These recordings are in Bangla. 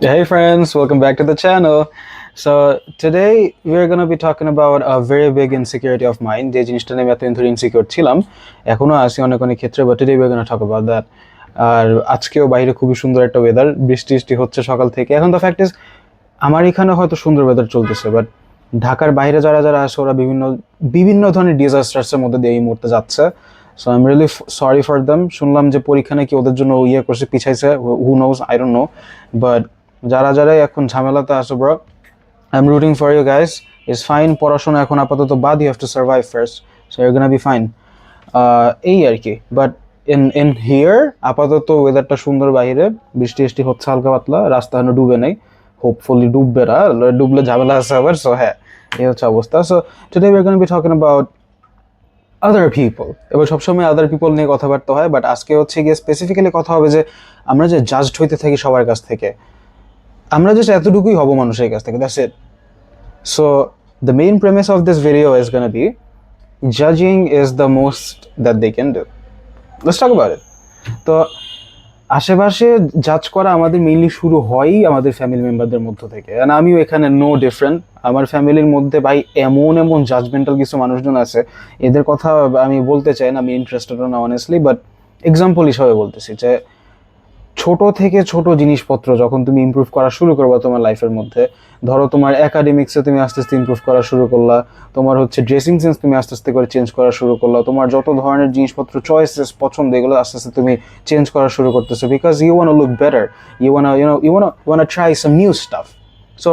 Hey friends, welcome back to the channel. So today we're going to be talking about a very big insecurity of mine. যে জিনিসটা নিয়ে আমি এতদিন ধরে ইনসিকিউর ছিলাম, এখনো আছি অনেক অনেক ক্ষেত্রে, but today we're going to talk about that. আর আজকেও বাইরে খুবই সুন্দর একটা ওয়েদার, বৃষ্টি বৃষ্টি হচ্ছে সকাল থেকে। এখন তো ফ্যাক্ট ইজ আমার এখানে হয়তো সুন্দর ওয়েদার চলতেছে, বাট ঢাকার বাইরে যারা যারা আছে ওরা বিভিন্ন বিভিন্ন ধরনের ডিজাস্টার্সের মধ্যে দিয়ে এই মুহূর্তে যাচ্ছে। So I am really sorry for them. শুনলাম যে পরীক্ষা নাকি ওদের জন্য ইয়ে করছে, পিছাইছে, who knows, I don't know, but যারা যারা এখন ঝামেলাতে আছো bro, I am rooting for you guys. It's fine, পড়াশোনা এখন আপাতত বাদ, you have to survive first, so you gonna be fine. এই আর কি। বাট ইন ইন হিয়ার আপাতত ওয়েদারটা সুন্দর, বাইরে বৃষ্টি বৃষ্টি হচ্ছে হালকা পাতলা, রাস্তা এখনো ডুবে নেই, হোপফুলি ডুববে না, ডুবলে ঝামেলা আছে আবার। সো হ্যাঁ, এই হচ্ছে অবস্থা। So today we are gonna be talking about other people. এবার সবসময় আদার পিপল নিয়ে কথাবার্তা হয়, বাট আজকে হচ্ছে গিয়ে স্পেসিফিক্যালি কথা হবে যে আমরা যে জাজড হইতে থাকি সবার কাছ থেকে, আমরা জাস্ট এতটুকুই হব মানুষের কাছ থেকে, that's it. So the main premise of this video is gonna be judging is the most that they can do. Let's talk about it. তো আশেপাশে জাজ করা আমাদের মেইনলি শুরু হয়ই আমাদের ফ্যামিলি মেম্বারদের মধ্য থেকে, আর আমিও এখানে নো ডিফারেন্ট। আমার ফ্যামিলির মধ্যে ভাই এমন এমন জাজমেন্টাল কিছু মানুষজন আছে, এদের কথা আমি বলতে চাই না, আমি ইন্টারেস্টেড না অনেস্টলি, বাট এক্সাম্পল হিসাবে বলতেছি যে ছোট থেকে ছোট জিনিসপত্র যখন তুমি ইমপ্রুভ করা শুরু করবা তোমার লাইফের মধ্যে, ধরো তোমার একাডেমিক্সে তুমি আস্তে আস্তে ইমপ্রুভ করা শুরু করলা, তোমার হচ্ছে ড্রেসিং সেন্স তুমি আস্তে আস্তে করে চেঞ্জ করা শুরু করলা, তোমার যত ধরনের জিনিসপত্র চয়েসেস পছন্দ এগুলো আস্তে আস্তে তুমি চেঞ্জ করা শুরু করতেছো, because you want look better, you want try some new stuff. So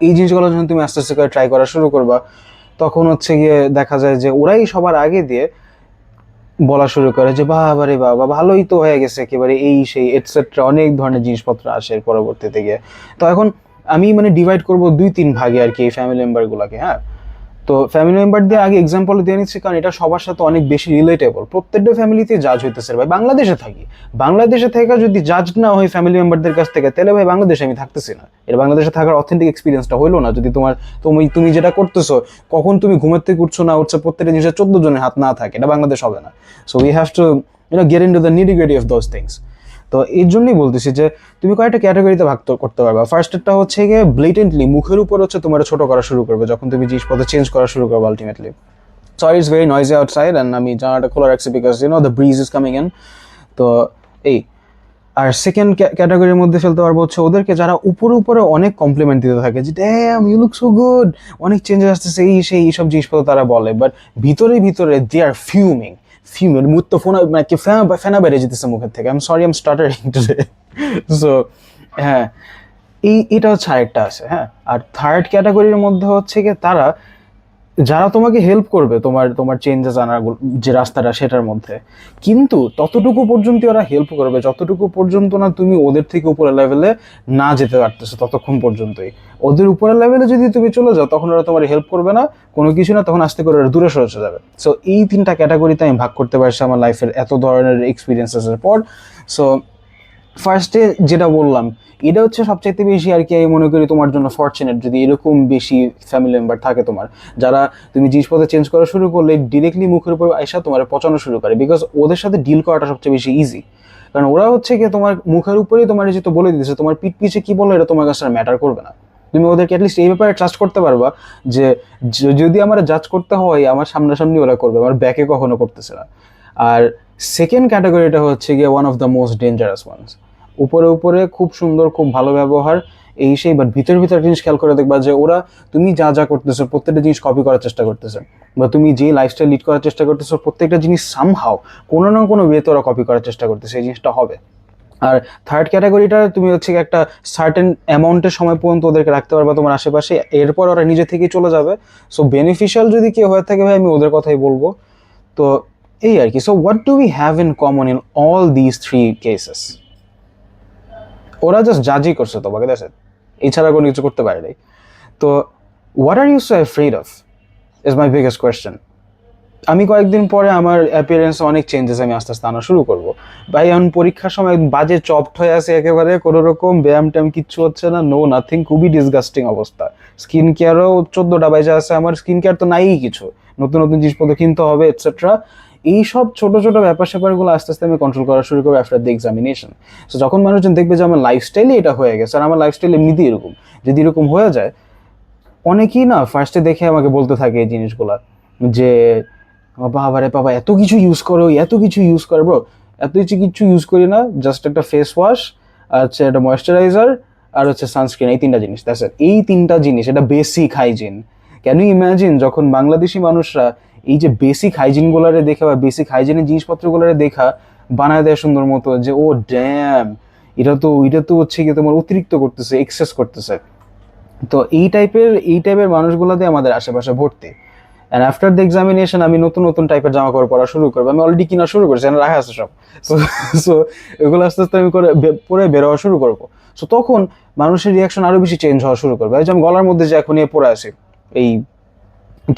এই জিনিসগুলো যখন তুমি আস্তে আস্তে করে ট্রাই করা শুরু করবা, তখন হচ্ছে গিয়ে দেখা যায় যে ওরাই সবার আগে দিয়ে বলা শুরু করে যে বাবা রে বাবা, ভালোই তো হয়ে গেছে একেবারে, এই সেই এটসেট্রা, অনেক ধরনের জিনিসপত্র আসে এর পরবর্তীতে গিয়ে। তো এখন আমি মানে ডিভাইড করবো 2-3 ভাগে আর কি এই ফ্যামিলি মেম্বারগুলোকে। হ্যাঁ, তো ফ্যামিলি মেম্বার দিয়ে আগে এক্সাম্পল দিয়ে নিচ্ছি, কারণ এটা সবার সাথে অনেক বেশি রিলেটেবল। প্রত্যেকটা ফ্যামিলিতে জাজ হইতেছে ভাই, বাংলাদেশে থাকি, বাংলাদেশে থেকে যদি জাজ না হয় ফ্যামিলি মেম্বারদের কাছ থেকে, তাহলে ভাই বাংলাদেশে আমি থাকতেছি না। এটা বাংলাদেশে থাকার অথেন্টিক এক্সপিরিয়েন্সটা হইলো না যদি তোমার তুমি তুমি যেটা করতেছো, কখন তুমি ঘুমের থেকে উঠছো না উঠছো, প্রত্যেকটা জিনিসে 14 জনের হাত না থাকে, এটা বাংলাদেশ হবে না। So we have to get in to the nitty gritty of those things. তো এর জন্যই বলতেছি যে তুমি কয়েকটা ক্যাটাগরিতে ভাগ করতে পারবা। ফার্স্টটা হচ্ছে গিয়ে ব্লেটেন্টলি মুখের উপর হচ্ছে তোমার ছোট করা শুরু করবে যখন তুমি জিনিসপত্র চেঞ্জ করা শুরু করবে ultimately. Sorry, it's very noisy outside and আমি জানালাটা খোলা রাখছি because the bridge is coming in. তো এই আর সেকেন্ড ক্যাটাগরির মধ্যে ফেলতে পারবো হচ্ছে ওদেরকে যারা উপরে উপরে অনেক কমপ্লিমেন্ট দিতে থাকে, যে damn you look so good, অনেক চেঞ্জেস আসতেছে, এই সেই এইসব জিনিসপত্র তারা বলে, বাট ভিতরে ভিতরে দে আর ফিউমিং। ফিউমের মুখ তো ফোনা মানে কি ফেনা বেড়ে যেতেছে মুখের থেকে। I am sorry, I am স্টার্টারিং today. So হ্যাঁ, এটা হচ্ছে আরেকটা আছে। হ্যাঁ, আর থার্ড ক্যাটাগরির মধ্যে হচ্ছে কি তারা যারা তোমাকে হেল্প করবে তোমার তোমার চেঞ্জেস আনার যে রাস্তাটা সেটার মধ্যে, কিন্তু ততটুকু পর্যন্ত ওরা হেল্প করবে যতটুকু পর্যন্ত না তুমি ওদের থেকে উপরের লেভেলে না যেতে পারতেছো, ততক্ষণ পর্যন্তই। ওদের উপরের লেভেলে যদি তুমি চলে যাও তখন ওরা তোমার হেল্প করবে না, কোনো কিছু না, তখন আস্তে করে ওরা দূরে সরে যাবে। সো এই 3টা ক্যাটাগরিতে আমি ভাগ করতে পারছি আমার লাইফের এত ধরনের এক্সপিরিয়েন্সেসের পর। সো ফার্স্টে যেটা বললাম, এটা হচ্ছে সবচাইতে বেশি আর কি আমি মনে করি তোমার জন্য ফর্চুনেট যদি এরকম বেশি ফ্যামিলি মেম্বার থাকে তোমার, যারা তুমি জিনিসপত্র চেঞ্জ করা শুরু করলে ডিরেক্টলি মুখের উপর আইসা তোমার পচানো শুরু করে, বিকজ ওদের সাথে ডিল করাটা সবচেয়ে বেশি ইজি। কারণ ওরা হচ্ছে কি তোমার মুখের উপরেই তোমার যেহেতু বলে দিতেছে, তোমার পিঠ পিছে কি বলো এটা তোমার কাছে ম্যাটার করবে না। তুমি ওদেরকে অ্যাটলিস্ট এই ব্যাপারে ট্রাস্ট করতে পারবা যে যদি আমার জাজ করতে হয় আমার সামনাসামনি ওরা করবে, আমার ব্যাকে কখনো করতেছে না। আর সেকেন্ড ক্যাটাগরিটা হচ্ছে গিয়ে one of the most dangerous ones. উপরে উপরে খুব সুন্দর, খুব ভালো ব্যবহার, এই সেই, বাট ভিতর ভিতর জিনিস খেয়াল করে দেখবা যে ওরা তুমি যা যা করতেছো প্রত্যেকটা জিনিস কপি করার চেষ্টা করতেছে, বা তুমি যে লাইফস্টাইল লিড করার চেষ্টা করতেছো প্রত্যেকটা জিনিস সামহাও কোনো না কোনো ওয়েতে ওরা কপি করার চেষ্টা করতেছে, এই জিনিসটা হবে। আর থার্ড ক্যাটাগরিটা তুমি হচ্ছে একটা সার্টেন অ্যামাউন্টের সময় পর্যন্ত ওদেরকে রাখতে পারবা তোমার আশেপাশে, এরপর ওরা নিজে থেকেই চলে যাবে। সো বেনিফিশিয়াল যদি কেউ হয়ে থাকে ভাই আমি ওদের কথাই বলবো। তো এই আর কি। So what do we have in common in all this 3 cases? ওরা জাস্ট জাজই করছে তোমাকে, দেখে, এছাড়া কোনো কিছু করতে পারে নাই। তো what are you so afraid of is my biggest question. আমি কয়েকদিন পরে আমার অ্যাপিয়ারেন্সে অনেক চেঞ্জেস আমি আস্তে আস্তে আনা শুরু করবো। ভাই এখন পরীক্ষার সময় বাজে চপড হয়ে আছে একেবারে, কোনো রকম ব্যায়াম ট্যাম কিচ্ছু হচ্ছে না, নো নাথিং, খুবই ডিসগাস্টিং অবস্থা। স্কিন কেয়ারও 14টা বাজে আছে, আমার স্কিন কেয়ার তো নাই কিছু, নতুন নতুন জিনিসপত্র কিনতে হবে এটসেট্রা। এইসব ছোট ছোট ব্যাপার স্যাপারগুলো আস্তে আস্তে আমি কন্ট্রোল করা শুরু করবো আফটার দ্য এক্সামিনেশন। সো যখন মানুষজন দেখবে যে আমার লাইফস্টাইলে এটা হয়ে গেছে, আর আমার লাইফস্টাইল এমনিতেই এরকম, যদি এরকম হয়ে যায়, অনেকেই না ফার্স্টে দেখে আমাকে বলতে থাকে এই জিনিসগুলা যে বাবা রে বাবা এত কিছু ইউজ করো, এত কিছু ইউজ করো। ব্রো, এত কিছু ইউজ করি না, জাস্ট একটা ফেস ওয়াশ, আর হচ্ছে একটা ময়েশ্চারাইজার, আর হচ্ছে সানস্ক্রিন, এই তিনটা জিনিস। That's it. এই তিনটা জিনিস, এটা basic hygiene. Can you imagine যখন বাংলাদেশি মানুষরা এই যে বেসিক হাইজিনগুলারে দেখা বা বেসিক হাইজিনের জিনিসপত্রগুলারে দেখা বানায় দেয় সুন্দর মতো, যে ও ড্যাম, এটা তো হচ্ছে কি তোমার অতিরিক্ত করতেছে, এক্সেস করতেছে। তো এই টাইপের মানুষগুলোতে আমাদের আশেপাশে ভর্তি। অ্যান্ড আফটার দ্য এক্সামিনেশন আমি নতুন নতুন টাইপের জামা কাপড় পরা শুরু করবো। আমি অলরেডি কিনা শুরু করছি, এখানে রাখা আছে সব। সো এগুলো আস্তে আস্তে আমি পরে বেরোয়া শুরু করবো। সো তখন মানুষের রিয়াকশন আরো বেশি চেঞ্জ হওয়া শুরু করবে। এই যে আমি গলার মধ্যে যে এখন পরে আছি, এই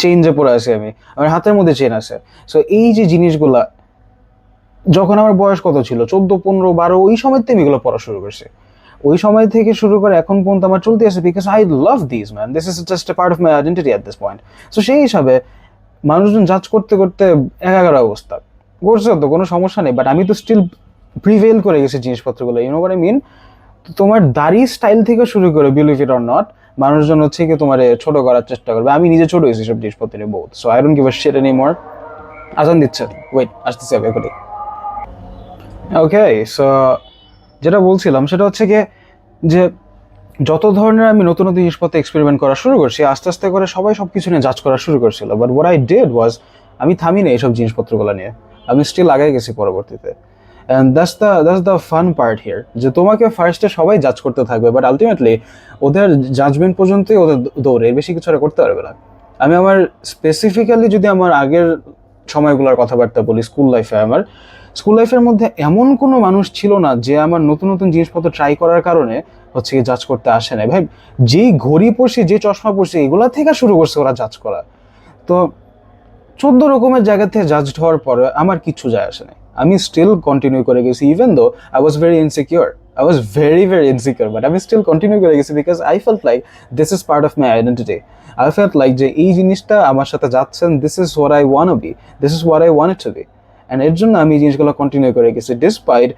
চেইন যে পরে আছি আমি, আমার হাতের মধ্যে চেইন আছে। সো এই যে জিনিসগুলা, যখন আমার বয়স কত ছিল, 14, 15, 12, ওই সময় থেকে আমি এগুলো পড়া শুরু করছি। ওই সময় থেকে শুরু করে এখন পর্যন্ত আমার চলতে আছে, because I love this man, this is just a part of my identity at this point. So সেই হিসাবে মানুষজন জাজ করতে করতে একাকার অবস্থা করছে, তো কোনো সমস্যা নেই, বাট আমি তো স্টিল প্রিভেল করে গেছি জিনিসপত্রগুলো, you know what I mean. তো তোমার দাড়ি স্টাইল থেকে শুরু করে, বিলিভ ইট অর নট, মানুষজন হচ্ছে কি তোমার ছোট করার চেষ্টা করবে। আমি নিজে ছোট হয়েছি সব জিনিসপত্র বহুত। So I don't give a shit anymore. আজান দিচ্ছে, ওয়েট, আসতেছি আমি এখনই। ওকে, সো যেটা বলছিলাম সেটা হচ্ছে গিয়ে যে যত ধরনের আমি নতুন নতুন জিনিসপত্র এক্সপেরিমেন্ট করা শুরু করছি, আস্তে আস্তে করে সবাই সব কিছু নিয়ে জাজ করা শুরু করছিল। But what I did was, আমি থামি না এইসব জিনিসপত্রগুলো নিয়ে, আমি স্টিল আগে গেছি পরবর্তীতে। And that's the fun part here, যে তোমাকে ফার্স্টে সবাই জাজ করতে থাকবে, বাট আলটিমেটলি ওদের জাজমেন্ট পর্যন্তই ওদের দৌড়ে, এর বেশি কিছু আর করতে পারবে না। আমি আমার স্পেসিফিক্যালি যদি আমার আগের সময়গুলোর কথাবার্তা বলি, স্কুল লাইফের মধ্যে এমন কোনো মানুষ ছিল না যে আমার নতুন নতুন জিনিসপত্র ট্রাই করার কারণে হচ্ছে কি জাজ করতে আসে না। ভাই, যেই ঘড়ি পরছি, যে চশমা পরছি, এগুলা থেকে শুরু করছে ওরা জাজ করা। তো 14 রকমের জায়গা থেকে জাজড হওয়ার পরে আমার কিচ্ছু যায় আসে না, আমি স্টিল কন্টিনিউ করে গেছি, even though I was very insecure, I was very very insecure, but আমি স্টিল কন্টিনিউ করে গেছি, because I felt like this is part of my identity. I felt like যে এই জিনিসটা আমার সাথে যাচ্ছেন, this is what I want be, this is what I want to be. And এর জন্য আমি এই জিনিসগুলো কন্টিনিউ করে গেছি, despite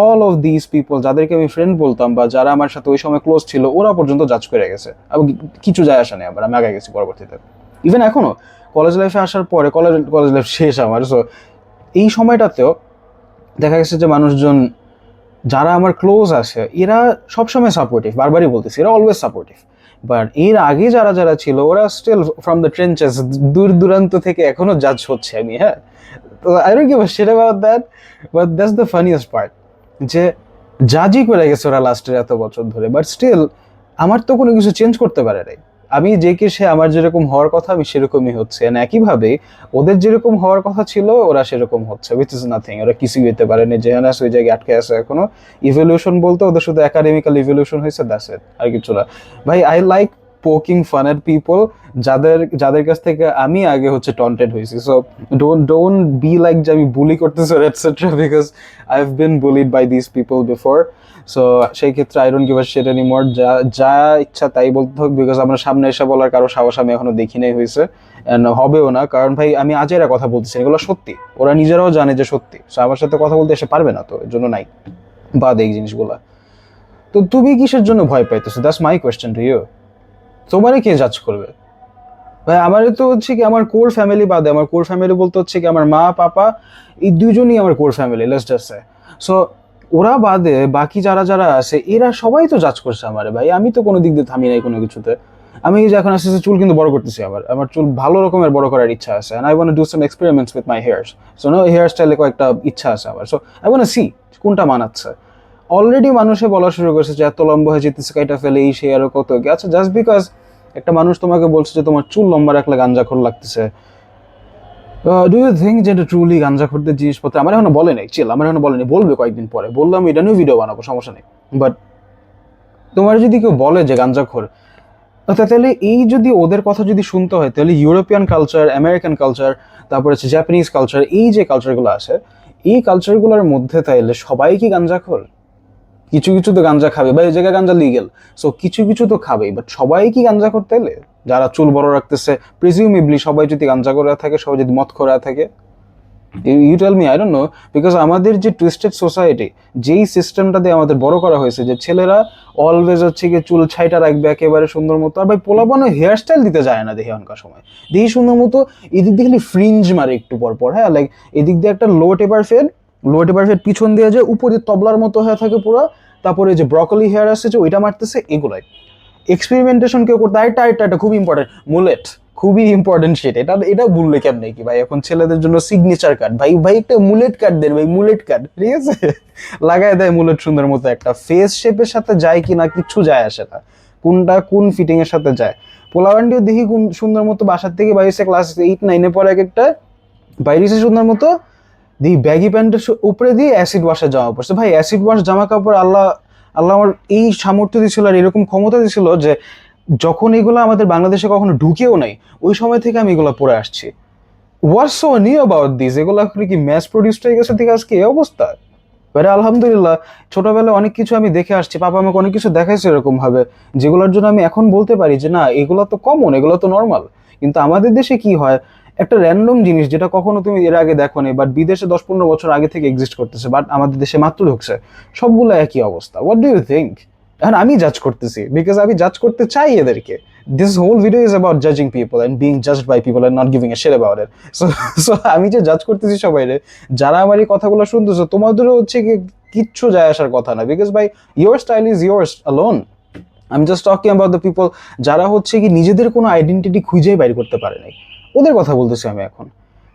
all of this people, যাদেরকে আমি ফ্রেন্ড বলতাম বা যারা আমার সাথে ওই সময় ক্লোজ ছিল, ওরা পর্যন্ত জাজ করে গেছে। আমি কিছু যায় আসে না, আবার আমি আগে গেছি পরবর্তীতে। ইভেন এখনো কলেজ লাইফে আসার পরে, কলেজ লাইফ শেষ আমার, সো এই সময়টাতেও দেখা গেছে যে মানুষজন যারা আমার ক্লোজ আছে, এরা সবসময় সাপোর্টিভ, বারবারই বলতেছি, এরা অলওয়েজ সাপোর্টিভ। বাট এর আগে যারা যারা ছিল, ওরা স্টিল ফ্রম দ্য ট্রেঞ্চেস, দূর দূরান্ত থেকে এখনো জাজ হচ্ছে আমি, হ্যাঁ। তো I don't give a shit about that, but that's the funniest part, যে জাজই করে গেছে ওরা লাস্টের এত বছর ধরে, বাট স্টিল আমার তো কোনো কিছু চেঞ্জ করতে পারে নাই। আমি যে কি সে, আমার যেরকম হওয়ার কথা আমি সেরকমই হচ্ছে, and একইভাবে ওদের যেরকম হওয়ার কথা ছিল ওরা সেরকম হচ্ছে, উইচ ইজ নাথিং। ওরা কিছুই হইতে পারেনি, যেখানে আছে ওই জায়গায় আটকে আছে এখনো। ইভলিউশন বলতে ওদের শুধু একাডেমিক্যাল ইভলিউশন হয়েছে, দ্যাটস ইট, আর কিছু না। ভাই, I like poking fun at people, যাদের কাছ থেকে আমি আগে হচ্ছে টন্টেড হয়েছি। সো ডোন্ট বি লাইক যে আমি বুলি করতেছি etcetera, because I have been bullied by this people before. So সেই ক্ষেত্রে I don't give a shit anymore, যা ইচ্ছা তাই বলতে হোক, বিকজ আমরা সামনে এসে বলার কারো সাহস আমি এখনো দেখি নাই হয়েছে, এন্ড হবেও না। কারণ ভাই, আমি আজেরা কথা বলতেছি, এগুলো সত্যি, ওরা নিজেরাও জানে যে সত্যি। সো আমার সাথে কথা বলতে এসে পারবে না, তো এর জন্য নাই, বাদ এই জিনিসগুলা। তো তুমি কিসের জন্য ভয় পাইতেছো? That's my question to you. তোমারে কে জাজ করবে? ভাই, আমার তো হচ্ছে কি আমার কোর ফ্যামিলি বাদে, আমার কোর ফ্যামিলি বলতে হচ্ছে কি আমার মা পাপা, এই দুইজনই আমার core family, let's just say. So ওরা বাদে বাকি যারা যারা আছে, এরা সবাই তো জাজ করছে আমারে। ভাই, আমি তো কোনো দিক দিয়ে থামি নাই কোনো কিছুতে। আমি যে এখন আস্তে আস্তে চুল কিন্তু বড় করতেছি, আমার চুল ভালো রকমের বড় করার ইচ্ছা আছে, and I want to do some experiments with my hairs. So no, hair স্টাইলে কয়েকটা ইচ্ছা আছে আমার। So I want to see কোনটা মানাচ্ছে। অলরেডি মানুষে বলা শুরু করছে যে এত লম্বা হয়ে যেতেছে, কাইটা ফেলে, এই সে আরো কত কি। আচ্ছা, জাস্ট বিকজ একটা মানুষ তোমাকে বলছে যে তোমার চুল লম্বা রাখলে গাঞ্জাখোর লাগতেছে, ডু ইউ থিঙ্ক যে এটা ট্রুলি গাঞ্জাখোরদের জিনিসপত্র? আমার এখনো বলে নাই, চিল, আমার এখনো বলে নাই, বলবে কয়েকদিন পরে, বললাম এটা নিয়েও ভিডিও বানাবো, সমস্যা নেই। বাট তোমার যদি কেউ বলে যে গাঞ্জাখোর, তাহলে এই যদি ওদের কথা যদি শুনতে হয়, তাহলে ইউরোপিয়ান কালচার, আমেরিকান কালচার, তারপর হচ্ছে জাপানিজ কালচার, এই যে কালচারগুলো আছে, এই কালচারগুলোর মধ্যে তাইলে সবাই কি গাঞ্জাখোর? কিছু কিছু তো গাঞ্জা খাবে, বা এই জায়গায় গাঞ্জা লিগেল, সো কিছু কিছু তো খাবেই, বাট সবাই কি গাঞ্জা করতে এলে? যারা চুল বড় রাখতেছে, প্রিজিউমেবলি সবাই যদি গাঞ্জা করে থাকে, সবাই যদি মদ করে থাকে, you tell me, I don't know, because আমাদের যে টুইস্টেড সোসাইটি, যেই সিস্টেমটা দিয়ে আমাদের বড় করা হয়েছে যে ছেলেরা অলওয়েজ হচ্ছে গিয়ে চুল ছাইটা রাখবে একেবারে সুন্দর মতো, আর ভাই পোলাপানও হেয়ার স্টাইল দিতে যায় না দেখি এখনকার সময়, দেখি সুন্দর মতো এদিক দিয়ে খালি ফ্রিঞ্জ মারে একটু পর পর, হ্যাঁ, লাইক এদিক দিয়ে একটা লো টেপার ফেড পিছন দিয়ে যে উপরে তবলার মতো হয়ে থাকে পুরো, তারপরে যে ব্রকলি হেয়ার আছে যে ওইটা মারতেছে, এগুলাই এক্সপেরিমেন্টেশন কেউ করতে, এটা খুব ইম্পর্টেন্ট, মুলেট খুবই ইম্পর্টেন্ট শিট, এটা বললে কেমনে কি ভাই, এখন ছেলেদের জন্য সিগনেচার কাট, ভাই ভাই একটা মুলেট কাট দেন ভাই, মুলেট কাট, ঠিক আছে, লাগায় দেয় মুলেট সুন্দর মতো, একটা ফেস শেপের সাথে যায় কিনা কিচ্ছু যায় আসে না, কোনটা কোন ফিটিং এর সাথে যায়। পোলাওয়ান্ডিও দেখি কোন সুন্দর মতো বাসার থেকে বাইরে ক্লাস 8-9 পরে এক একটা বাইরে সুন্দর মতো দিয়ে ব্যাগি প্যান্টের উপরে দিয়ে অ্যাসিড ওয়াশের জামা পড়ছে, ভাই অ্যাসিড ওয়াশ জামা কাপড় আল্লাহ আল্লাহ আমার এই সামর্থ্য দিয়েছিল আর এরকম ক্ষমতা দিয়েছিল যে যখন এগুলো আমাদের বাংলাদেশে কখনো ঢুকেও নাই, ওই সময় থেকে আমি এগুলো পরে আসছি। হোয়াটস সো নিউ অ্যাবাউট দিস, এগুলো কি ম্যাস প্রডিউসড হয়ে গেছে থেকে আজকে এই অবস্থা? বাট আলহামদুলিল্লাহ, ছোটবেলায় অনেক কিছু আমি দেখে আসছি, পাপা আমাকে অনেক কিছু দেখাইছে এরকম ভাবে, যেগুলোর জন্য আমি এখন বলতে পারি যে না এগুলো তো কমন, এগুলো তো নর্মাল। কিন্তু আমাদের দেশে কি হয়, একটা র্যান্ডম জিনিস যেটা কখনো তুমি এর আগে দেখো নি, বাট বিদেশে 10-15 বছর আগে থেকে এক্সিস্ট করতেছে, বাট আমাদের দেশে মাত্র ঢুকছে, সবগুলো একই অবস্থা। What do you think? এখন আমি জাজ করতেছি বিকজ আমি জাজ করতে চাই এদেরকে। This whole video is about জাজিং people and being judged by people and not giving a shit about it. So আমি যে জাজ করতেছি সবাই, যারা আমার এই কথাগুলো শুনতেছো, তোমাদেরও হচ্ছে কি কিচ্ছু যায় আসার কথা না, বিকজ ভাই your style is yours alone. আমি just talking about the people যারা হচ্ছে কি নিজেদের কোনো আইডেন্টিটি খুঁজেই বাইর করতে পারে নাই, ওদের কথা বলতেছি আমি এখন।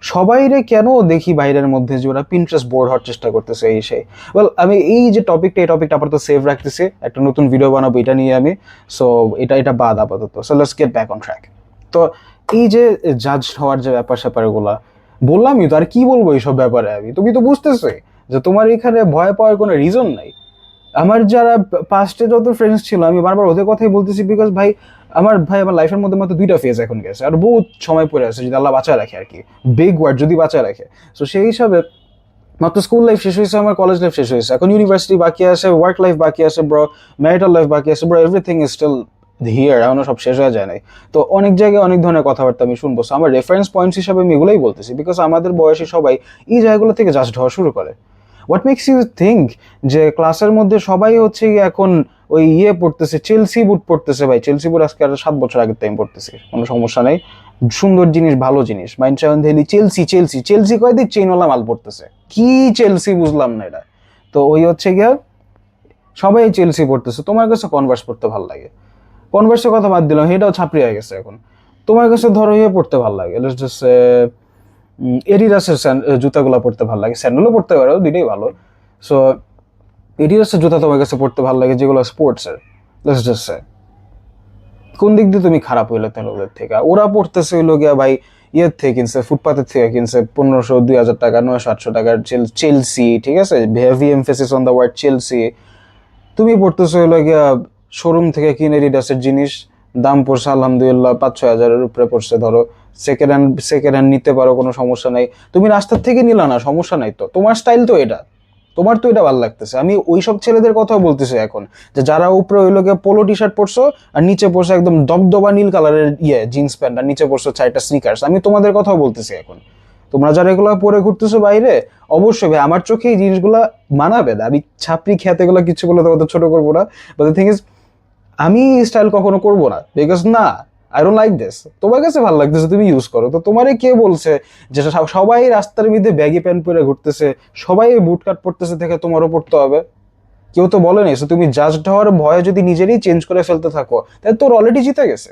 সবাইরে কেন দেখি বাইরের মধ্যে যে ওরা পিন্টারেস্ট বোর্ড হওয়ার চেষ্টা করতেছে এই সেই। ওয়েল, আমি এই যে এই টপিকটা আপাতত সেভ রাখতেছি, একটা নতুন ভিডিও বানাবো এটা নিয়ে আমি। সো এটা বাদ আপাতত। So let's get back on track. তো এই যে জাজ হওয়ার যে ব্যাপার স্যাপারগুলা বললামই তো, আর কি বলবো এইসব ব্যাপারে আমি, তুমি তো বুঝতেছোই যে তোমার এখানে ভয় পাওয়ার কোনো রিজন নাই। আমার যারা পাস্টে যত ফ্রেন্ডস ছিল আমি বারবার ওদের কথাই বলতেছি, বিকজ আমার লাইফের মধ্যে মাত্র 2টা ফেজ এখন গেছে, আর বহুত সময় পড়ে আছে যদি আল্লাহ বাঁচায় রাখে আর কি, বিগ ওয়ার্ড যদি বাঁচায় রাখে। তো সেই হিসাবে মাত্র স্কুল লাইফ শেষ হয়েছে, আমার কলেজ লাইফ শেষ হয়েছে, এখন ইউনিভার্সিটি বাকি আছে, ওয়ার্ক লাইফ বাকি আছে ব্রো, ম্যারিটাল লাইফ বাকি আছে bro, everything is still here, এখনো সব শেষ হয়ে যায় নাই। তো অনেক জায়গায় অনেক ধরনের কথাবার্তা আমি শুনবো, আমার রেফারেন্স পয়েন্টস হিসাবে আমি এগুলোই বলতেছি, বিকজ আমাদের বয়সী সবাই এই জায়গাগুলো থেকে জাস্ট হওয়া শুরু করে। হোয়াট মেক্স ইউ থিঙ্ক যে ক্লাসের মধ্যে সবাই হচ্ছে এখন ওই পড়তেছে, চেলসি বুট পড়তেছে, ভাই চেলসি বুট আজকে আর 7 বছর আগের টাইম পড়তেছি, কোনো সমস্যা নেই, সুন্দর জিনিস, ভালো জিনিস, মাইন্ড চাউন দিলি চেলসি চেলসি চেলসি কয় দিক চেইনওয়ালা মাল পড়তেছে, কি চেলসি বুঝলাম না এটা। তো ওই হচ্ছে গিয়া সবাই চেলসি পড়তেছে, তোমার কাছে কনভার্স পড়তে ভালো লাগে, কনভার্সের কথা বাদ দিলাম, এটাও ছাপড়ি হয়ে গেছে এখন। তোমার কাছে ধরো পড়তে ভালো লাগে, এডিডাসের জুতাগুলো পড়তে ভালো লাগে, স্যান্ডেলও পড়তে পারো, দুইটাই ভালো। সো এডিডাসের জুতা তোমার কাছে পড়তে ভালো লাগে যেগুলো স্পোর্টসের, লেটস জাস্ট সে কোন দিক দিয়ে তুমি খারাপ হইলে তাহলে ওদের থেকে? ওরা পড়তেছে হইলো গিয়া ভাই ইয়ের থেকে কিনছে, ফুটপাথের থেকে কিনছে 1500-2000 টাকা, 900-800 টাকার চেলসি, ঠিক আছে, heavy emphasis on the word Chelsea. তুমি পড়তেছো হইলো গিয়া শোরুম থেকে কিনে এডিডাসের জিনিস, দাম পড়ছে আলহামদুলিল্লাহ 5-6 হাজারের উপরে পড়ছে, ধরো সেকেন্ড হ্যান্ড নিতে পারো, কোনো সমস্যা নাই। তুমি রাস্তার থেকে নিলা না, সমস্যা নাই, তো তোমার স্টাইল তো এটা, তোমার তো এটা ভালো লাগতেছে। আমি ওইসব ছেলেদের কথাও বলতেছি এখন, যে যারা উপরে ওই লোকে পোলো টি শার্ট পরছো আর নিচে পরছো একদম দবদবা নীল কালারের জিন্স প্যান্ট, আর নিচে পরছো 4টা স্নিকার্স, আমি তোমাদের কথাও বলতেছি এখন। তোমরা যারা এগুলো পরে ঘুরতেছো বাইরে, অবশ্যই ভাই আমার চোখে এই জিনিসগুলা মানাবে না, আমি ছাপড়ি খ্যাতে গুলো কিছু বলে তোমাদের ছোট করবো না, বাট দ্য থিং ইজ আমি স্টাইল কখনো করবো না, বিকজ না, আই ডোন্ট লাইক দিস। তোমার কাছে ভালো লাগতেছে তুমি ইউজ করো, তো তোমারে কে বলছে যে সবাই রাস্তার মধ্যে ব্যাগি প্যান্ট পরে ঘুরতেছে, সবাই বুট কাট পড়তেছে থেকে তোমারও পড়তে হবে? কেউ তো বলে নাই। তুমি জাজড হওয়ার ভয়ে যদি নিজেরই চেঞ্জ করে ফেলতে থাকো, তাহলে তোর অলরেডি জিতে গেছে।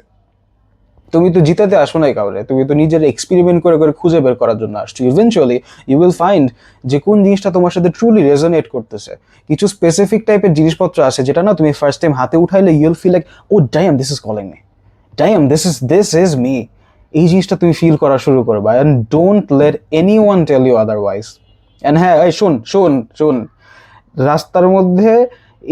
তুমি তো জিতাতে আসো নাই কাউরে, তুমি তো নিজের এক্সপেরিমেন্ট করে করে খুঁজে বের করার জন্য আসছো। ইভেনচুয়ালি ইউ উইল ফাইন্ড যে কোন জিনিসটা তোমার সাথে ট্রুলি রেজোনেট করতেছে। কিছু স্পেসিফিক টাইপের জিনিসপত্র আছে যেটা না তুমি ফার্স্ট টাইম হাতে উঠাইলে you will feel like, oh dime this is calling me, dime this is me. এই জিনিসটা তুমি ফিল করা শুরু করবা, and don't let anyone tell you otherwise. And হ্যাঁ, এই শোন শোন শোন, রাস্তার মধ্যে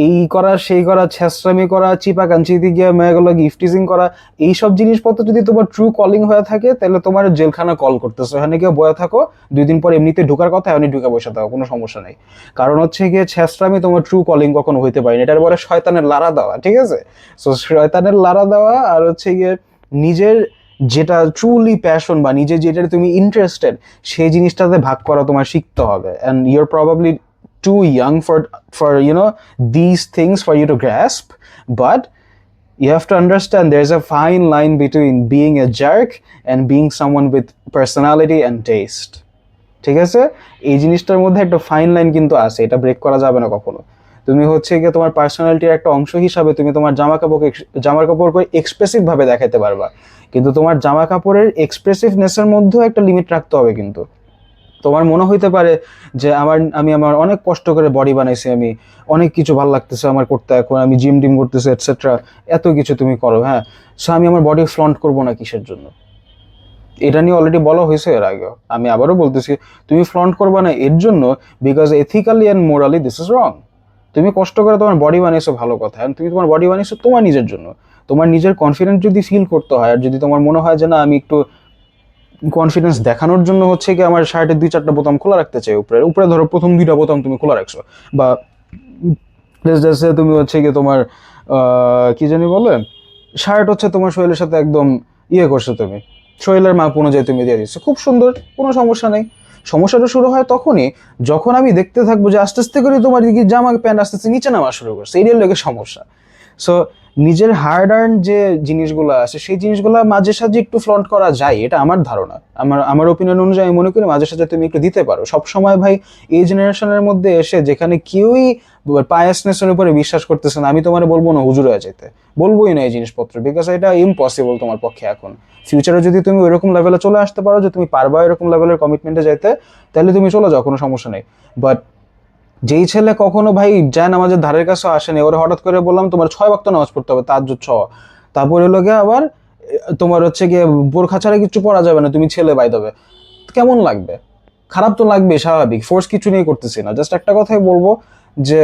এই করা সেই করা, ছ্যাঁচড়ামি করা, চিপা কাঞ্চিতে গিয়ে মেয়েগুলো গিফটিজিং করা, এইসব জিনিসপত্র যদি তোমার ট্রু কলিং হয়ে থাকে, তাহলে তোমার জেলখানা কল করতেছে, এখানে গিয়ে বয়ে থাকো, 2 দিন পর এমনিতে ঢুকার কথা, এমনি ঢুকে বসে থাকো, কোনো সমস্যা নেই। কারণ হচ্ছে গিয়ে ছ্যাঁচড়ামি তোমার ট্রু কলিং কখনো হইতে পারেনি, এটার পরে শয়তানের লাড়া দেওয়া, ঠিক আছে? সো শয়তানের লাড়া দেওয়া আর হচ্ছে গিয়ে নিজের যেটা ট্রুলি প্যাশন বা নিজে যেটাতে তুমি ইন্টারেস্টেড, সেই জিনিসটাতে ভাগ করা তোমার শিখতে হবে। And your probably too young for these things for you to grasp, but you have to understand there's a fine line between being a jerk and being someone with personality and taste. ঠিক আছে, এই জিনিসটার মধ্যে একটা ফাইন লাইন কিন্তু আছে, এটা ব্রেক করা যাবে না কখনো। তুমি হচ্ছে গিয়ে তোমার পার্সোনালিটির একটা অংশ হিসাবে তুমি তোমার জামা কাপড়কে এক্সপ্রেসিভ ভাবে দেখাতে পারবা, কিন্তু তোমার জামা কাপড়ের এক্সপ্রেসিভনেসের মধ্যেও একটা লিমিট রাখতে হবে। কিন্তু তোমার মনে হইতে পারে যে আমি আমার অনেক কষ্ট করে বডি বানাইছি, আমি অনেক কিছু ভালো লাগতেছে আমার করতে, এখন আমি জিম টিম করতেছি এটসেট্রা, এত কিছু তুমি করো, হ্যাঁ, সো আমি আমার বডি ফ্লন্ট করবো না কিসের জন্য? এটা নিয়ে অলরেডি বলা হয়েছে এর আগেও, আমি আবারও বলতেছি, তুমি ফ্লন্ট করবা না এর জন্য because ethically and morally this is wrong. তুমি কষ্ট করে তোমার বডি বানিয়েছো ভালো কথা, and তুমি তোমার বডি বানিয়েছো তোমার নিজের জন্য। তোমার নিজের কনফিডেন্স যদি ফিল করতে হয়, আর যদি তোমার মনে হয় যে না আমি একটু কনফিডেন্স দেখানোর জন্য হচ্ছে কি আমার শার্টের 2-4টা বোতাম খোলা রাখতে চাই, উপরে উপরে ধরো প্রথম 2টা বোতাম তুমি খোলা রাখছো, বা তুমি হচ্ছে কি তোমার কি জানি বলে, শার্ট হচ্ছে তোমার শরীরের সাথে একদম করছো, তুমি শরীরের মাপ অনুযায়ী তুমি দিয়ে দিচ্ছ, খুব সুন্দর, কোনো সমস্যা নেই। সমস্যাটা শুরু হয় তখনই যখন আমি দেখতে থাকবো যে আস্তে আস্তে করে তোমার দিকে জামা প্যান্ট আস্তে আস্তে নিচে নামা শুরু করছে, এটার লেগে সমস্যা। সো নিজের হার্ড আর্ন যে জিনিসগুলো আছে সেই জিনিসগুলো মাঝে সাঝে একটু ফ্লন্ট করা যায়, এটা আমার ধারণা, আমার ওপিনিয়ন অনুযায়ী আমি মনে করি মাঝে সাঝে তুমি একটু দিতে পারো। সবসময় ভাই এই জেনারেশনের মধ্যে এসে যেখানে কেউই পায়াসনেসের উপরে বিশ্বাস করতেছে না, আমি তোমার বলবো না হুজুর হয়ে যেতে, বলবোই না এই জিনিসপত্র, বিকজ এটা ইম্পসিবল তোমার পক্ষে এখন। ফিউচারে যদি তুমি ওইরকম লেভেলে চলে আসতে পারো যে তুমি পারবা এরকম লেভেলের কমিটমেন্টে যেতে, তাহলে তুমি চলে যাও, কোনো সমস্যা নেই। বাট যেই ছেলে কখনো ভাই যায় নামাজের ধারের কাছে আসেনি, ওরা হঠাৎ করে বললাম তোমার 6 ওয়াক্ত নামাজ পড়তে হবে, তাহাজ্জুদ 6, তারপরে হলো গিয়ে আবার তোমার হচ্ছে গিয়ে বোরখা ছাড়া কিছু পরা যাবে না, তুমি ছেলে বাই দেবে, কেমন লাগবে? খারাপ তো লাগবে, স্বাভাবিক, ফোর্স কিছু নিয়ে করতেছি না, জাস্ট একটা কথাই বলবো যে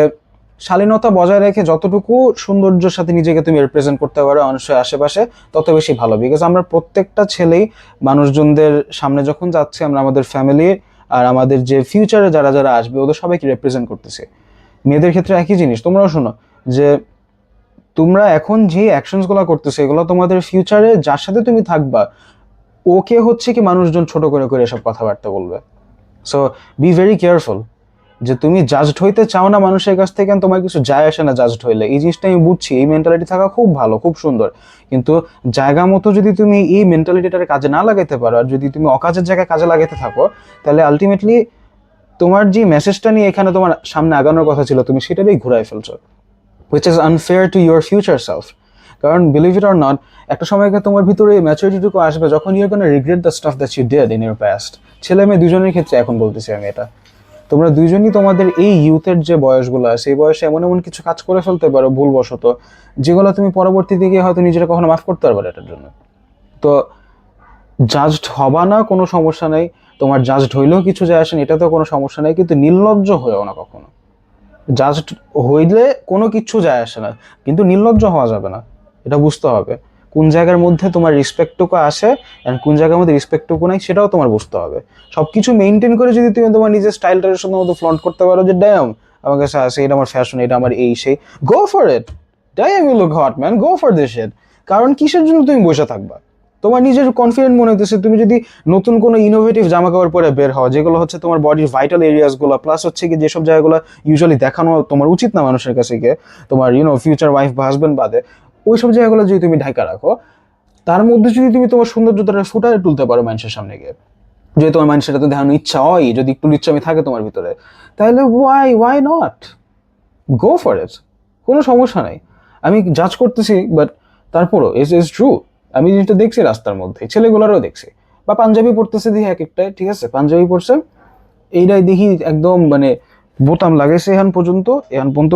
শালীনতা বজায় রেখে যতটুকু সৌন্দর্যের সাথে নিজেকে তুমি রিপ্রেজেন্ট করতে পারো মানুষের আশেপাশে, তত বেশি ভালো। বিকজ আমরা প্রত্যেকটা ছেলেই মানুষজনদের সামনে যখন যাচ্ছে, আমরা আমাদের ফ্যামিলি আর আমাদের যে ফিউচারে যারা যারা আসবে ওদের সবাইকে রিপ্রেজেন্ট করতেছে। মেয়েদের ক্ষেত্রে একই জিনিস, তোমরাও শোনো যে তোমরা এখন যে অ্যাকশনসগুলো করতেছো এগুলো তোমাদের ফিউচারে যার সাথে তুমি থাকবা ওকে হচ্ছে কি মানুষজন ছোট করে করে এসব কথাবার্তা বলবে। সো বি ভেরি কেয়ারফুল, যে তুমি জাজড হইতে চাও না মানুষের কাছ থেকে, তোমার কিছু যায় আসে না জাজড হইলে, এই জিনিসটা আমি বুঝছি, এই মেন্টালিটি থাকা খুব ভালো, খুব সুন্দর, কিন্তু জায়গা মতো যদি তুমি এই মেন্টালিটিটার কাজে না লাগাইতে পারো, আর যদি তুমি অকাজের জায়গায় কাজে লাগাইতে থাকো, তাহলে আলটিমেটলি তোমার যে মেসেজটা নিয়ে এখানে তোমার সামনে আগানোর কথা ছিল তুমি সেটারই ঘুরাই ফেলছো, which is unfair to your future self. কারণ বিলিভ ইট অর নট, একটা সময় তোমার ভিতরে ম্যাচুরিটিটুকু আসবে যখন your gonna regret the stuff that you did in your past. ছেলে মেয়ে দুজনের ক্ষেত্রে এখন বলতেছি আমি এটা, তোমরা দুইজনই তোমাদের এই ইউথের যে বয়সগুলো আছে এই বয়সে এমন এমন কিছু কাজ করে ফেলতে পারো ভুলবশত, যেগুলো তুমি পরবর্তী দিকে হয়তো নিজেরা কখনো মাফ করতে পারবে এটার জন্য। তো জাজড হবা না, কোনো সমস্যা নেই, তোমার জাজড হইলেও কিছু যায় আসেন, এটাতেও কোনো সমস্যা নেই, কিন্তু নির্লজ্জ হয়েও না কখনো। জাস্ট হইলে কোনো কিছু যায় আসে না, কিন্তু নির্লজ্জ হওয়া যাবে না, এটা বুঝতে হবে কোন জায়গার মধ্যে তোমার রেসপেক্টটুকু আসে অ্যান্ড কোন জায়গার মধ্যে রেসপেক্টটুকু নাই, সেটাও তোমার বুঝতে হবে। সব কিছু মেনটেন করে যদি তুমি তোমার নিজের স্টাইলটার সাথে মতো ফ্লন্ট করতে পারো যে ড্যাম আমার কাছে আসে, এটা আমার ফ্যাশন, এটা আমার এই সেই, go for it, damn you look hot man, go for this shit. কারণ কিসের জন্য তুমি বসে থাকবা? তোমার নিজের কনফিডেন্ট মনে হইতেছে, তুমি যদি নতুন কোনো ইনোভেটিভ জামা কাপড় পরে বের হও যেগুলো হচ্ছে তোমার বডির ভাইটাল এরিয়াসগুলো, প্লাস হচ্ছে কি যেসব জায়গাগুলো ইউজুয়ালি দেখানো তোমার উচিত না মানুষের কাছে গিয়ে, তোমার ফিউচার ওয়াইফ বা হাজবেন্ড বাদে, ওই সব জায়গাগুলো যদি তুমি ঢাকা রাখো, তার মধ্যে যদি তুমি তোমার সৌন্দর্যতা ফুটারে তুলতে পারো মানুষের সামনে গিয়ে, যদি তোমার মানুষের তো দেখানোর ইচ্ছা হয়, যদি একটু ইচ্ছা আমি থাকে তোমার ভিতরে, তাহলে why not, go for it, কোনো সমস্যা নাই। আমি জাজ করতেছি, বাট তারপরও ইজ ট্রু, আমি জিনিসটা দেখছি রাস্তার মধ্যে, ছেলেগুলোরও দেখছি, বা পাঞ্জাবি পড়তেছে দেখি এক একটাই, ঠিক আছে পাঞ্জাবি পড়ছে, এইটাই দেখি একদম মানে বোতাম লাগাইছে এখান পর্যন্ত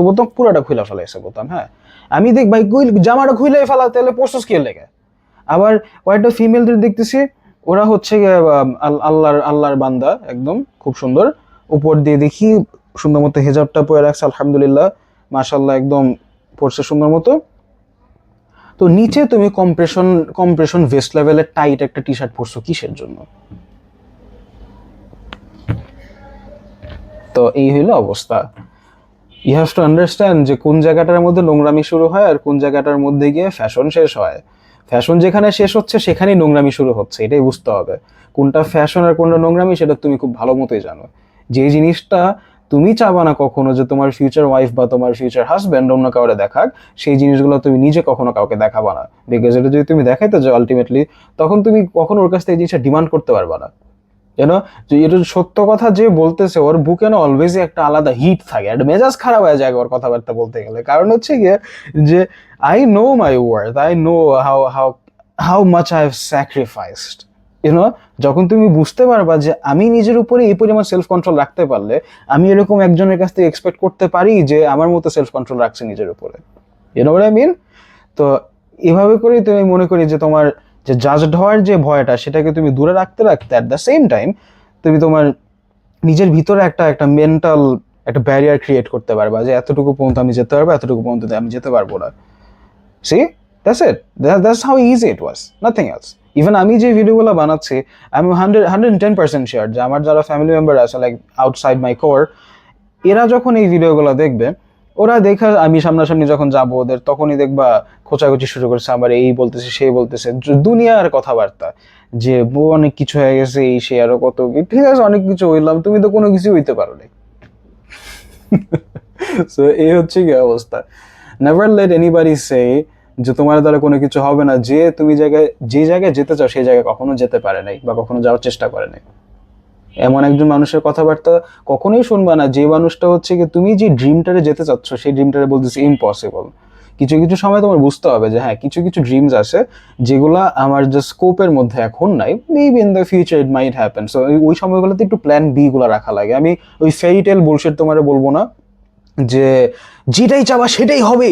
বোতাম পুরাটা খুলে ফেলাইছে বোতাম, হ্যাঁ আমি দেখ ভাই জামাটা খুলে ফেলা, তাহলে পোস্টস কে লেগে। আবার কয়েকটা ফিমেলদের দেখতেছি, ওরা হচ্ছে আল্লাহর বান্দা, একদম খুব সুন্দর, উপর দিয়ে দেখি সুন্দর মতো হেজাবটা পরে রাখছে, আলহামদুলিল্লাহ মাশাআল্লাহ, একদম পড়ছে সুন্দর মতো। তো নিচে তুমি কম্প্রেশন ভেস্ট লেভেলের টাইট একটা টি শার্ট পরছো কিসের জন্য? তো এই হইলো অবস্থা। ইউ হ্যাভ টু আন্ডারস্ট্যান্ড যে কোন জায়গাটার মধ্যে নোংরামি শুরু হয় আর কোন জায়গাটার মধ্যে গিয়ে ফ্যাশন শেষ হয়। ফ্যাশন যেখানে শেষ হচ্ছে সেখানেই নোংরামি শুরু হচ্ছে, এটাই বুঝতে হবে। কোনটা ফ্যাশন আর কোনটা নোংরামি সেটা তুমি খুব ভালো মতোই জানো। যে জিনিসটা তুমি চাবা না কখনো যে তোমার ফিউচার ওয়াইফ বা তোমার ফিউচার হাজব্যান্ড অন্য কাউরে দেখাক, সেই জিনিসগুলো তুমি নিজে কখনো কাউকে দেখাবা না। বিকজ এটা যদি তুমি দেখাইতে যাও আলটিমেটলি, তখন তুমি কখনো ওর কাছ থেকে এই জিনিসটা ডিমান্ড করতে পারবা না। ইউনো, যে এটা সত্য কথা যে বলতেছে, ওর বুকে না অলওয়েজই একটা আলাদা হিট থাকে, একটা মেজাজ খারাপ হয়ে যায় ওর কথাবার্তা বলতে গেলে। কারণ হচ্ছে গিয়ে যে I know my worth, I know how how how much I have sacrificed. You know, যখন তুমি বুঝতে পারবা যে আমি নিজের উপরে এই পরিমাণ সেলফ কন্ট্রোল রাখতে পারলে, আমি এরকম একজনের কাছ থেকে এক্সপেক্ট করতে পারি যে আমার মতো সেলফ কন্ট্রোল রাখছে নিজের উপরে। You know what I mean? তো এভাবে করেই তুমি মনে করি যে তোমার যে জাজড হওয়ার যে ভয়টা, সেটাকে তুমি দূরে রাখতে রাখতে অ্যাট দ্য সেম টাইম তুমি তোমার নিজের ভিতরে একটা একটা মেন্টাল একটা ব্যারিয়ার ক্রিয়েট করতে পারবা যে এতটুকু পর্যন্ত আমি যেতে পারবো, এতটুকু পর্যন্ত আমি যেতে পারবো না। See, that's it, that's how easy it was, nothing else. Even আমি যে ভিডিওগুলো বানাচ্ছি, আমি 110% শিওর যে আমার যারা ফ্যামিলি মেম্বার আছে লাইক আউটসাইড মাই কোর, এরা যখন এই ভিডিওগুলো দেখবে, ওরা দেখা আমি সামনাসামনি যখন যাবো ওদের, তখনই দেখবা খোঁচাখুচি শুরু করছে, আমার এই বলতেছে সেই বলতেছে, দুনিয়ার কথাবার্তা যে বউ অনেক কিছু হয়ে গেছে, এই সে আরো কত ঠিক আছে, অনেক কিছু হইলাম, তুমি তো কোনো কিছু হইতে পারো নাই। সো এই হচ্ছে কি অবস্থা। নেভার লেট এনিবডি সে যে তোমার দ্বারা কোনো কিছু হবে না, যে তুমি যে জায়গায় যেতে চাও সেই জায়গায় কখনো যেতে পারে নাই বা কখনো যাওয়ার চেষ্টা করে নাই। এমন একজন মানুষের কথাবার্তা কখনোই শুনবা না যে মানুষটা হচ্ছে কি তুমি যে ড্রিমটারে যেতে চাচ্ছ সেই ড্রিমটারে বলতেছে ইম্পসিবল। কিছু কিছু সময় তোমার বুঝতে হবে যে হ্যাঁ, কিছু কিছু ড্রিমস আছে যেগুলা আমার যে স্কোপের মধ্যে এখন নাই, maybe in the future it might happen. So ওই সময়গুলোতে একটু প্ল্যান বি গুলা রাখা লাগে। আমি ওই ফেরি টেল বুলশিট তোমারে বলবো না যে যেটাই চাবা সেটাই হবে,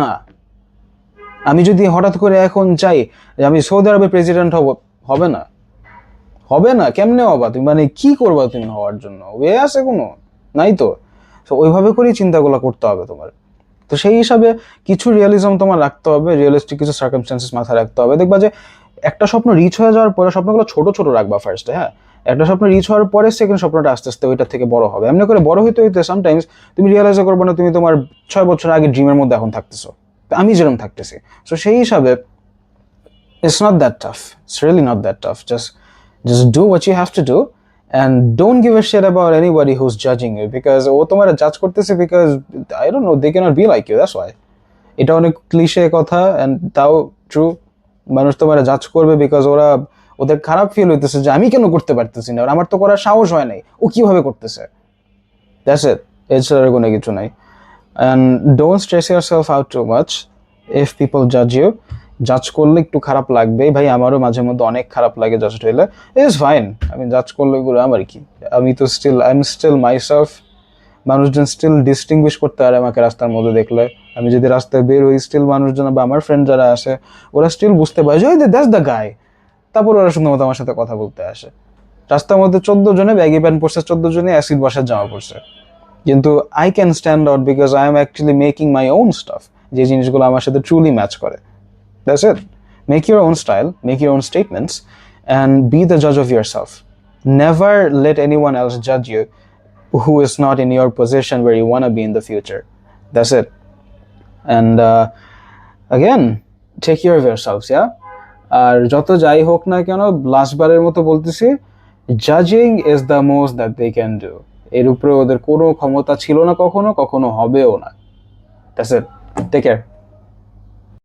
না। আমি যদি হঠাৎ করে এখন চাই যে আমি সৌদি আরবের প্রেসিডেন্ট হব, হবে না, হবে না। কেমনে হবা তুমি, মানে কি করবা তুমি হওয়ার জন্য? ওয়ে আছে কোনো? নাই তো। তো ওইভাবে করেই চিন্তাগুলো করতে হবে তোমার। তো সেই হিসাবে কিছু রিয়েলিজম তোমার রাখতে হবে, রিয়েলিস্টিক কিছু সার্কামস্টেন্সেস মাথায় রাখতে হবে। দেখবা যে একটা স্বপ্ন রিচ হয়ে যাওয়ার পরে, স্বপ্নগুলো ছোট ছোট রাখবা ফার্স্টে, হ্যাঁ। একটা স্বপ্ন রিচ হওয়ার পরে সেকেন্ড স্বপ্নটা আস্তে আস্তে ওইটার থেকে বড় হবে। এমনি করে বড় হইতে হইতে সামটাইমস তুমি রিয়েলাইজ করবে না তুমি তোমার 6 বছর আগে ড্রিমের মধ্যে এখন থাকতেছো, আমি যেরকম থাকতেছি। তো সেই হিসাবে it's not that tough. It's really not that tough. Just do what you have to do and don't give a shit about anybody who's judging you, because ও তোমার জাজ করতেছে because I don't know, they cannot be like you, that's why. এটা অনেক ক্লিশে কথা and তাও ট্রু। মানুষ তোমার জাজ করবে বিকজ ওদের খারাপ ফিল হইতেছে যে আমি কেন করতে পারতেছি না, আর আমার তো করার সাহস হয় নাই, ও কিভাবে করতেছে। দ্যাটস ইট, এছাড়া কোনো কিছু নাই। And don't stress yourself out too much if people জাজ ইউ। জাজ করলে একটু খারাপ লাগবে ভাই, আমারও মাঝে মধ্যে অনেক খারাপ লাগে জাজ হইলে। ইটস ফাইন, আমি জাজ করলে এগুলো আমার কি, আমি তো আই এম স্টিল মাইসেলফ। মানুষজন স্টিল ডিস্টিংগুইশ করতে পারে আমাকে রাস্তার মধ্যে দেখলে। আমি যদি রাস্তায় বের হই, স্টিল মানুষজন বা আমার ফ্রেন্ড যারা আছে ওরা স্টিল বুঝতে পারে যে দ্যাটস দ্য গাই। তারপর ওরা শুধুমাত্র আমার সাথে কথা বলতে আসে। রাস্তার মধ্যে 14 জনে ব্যাগি প্যান্ট পরছে, 14 জনে অ্যাসিড ওয়াশের জামা পরছে, কিন্তু I can stand out because I am actually making my own staff, যে জিনিসগুলো আমার সাথে ট্রুলি ম্যাচ করে। That's it. Make your own style, make your own statements and B the জাজ of your self. Never late anyone else জাজ you who is not in your position where you want to be in the future. That's it. And again, take care of yourselves, yeah? আর যত যাই হোক না কেন, লাস্টবারের মতো বলতেছি, জাজিং is the most that they can do. এর উপরে ওদের কোনো ক্ষমতা ছিল না কখনো, কখনো হবেও না। That's it. Take care.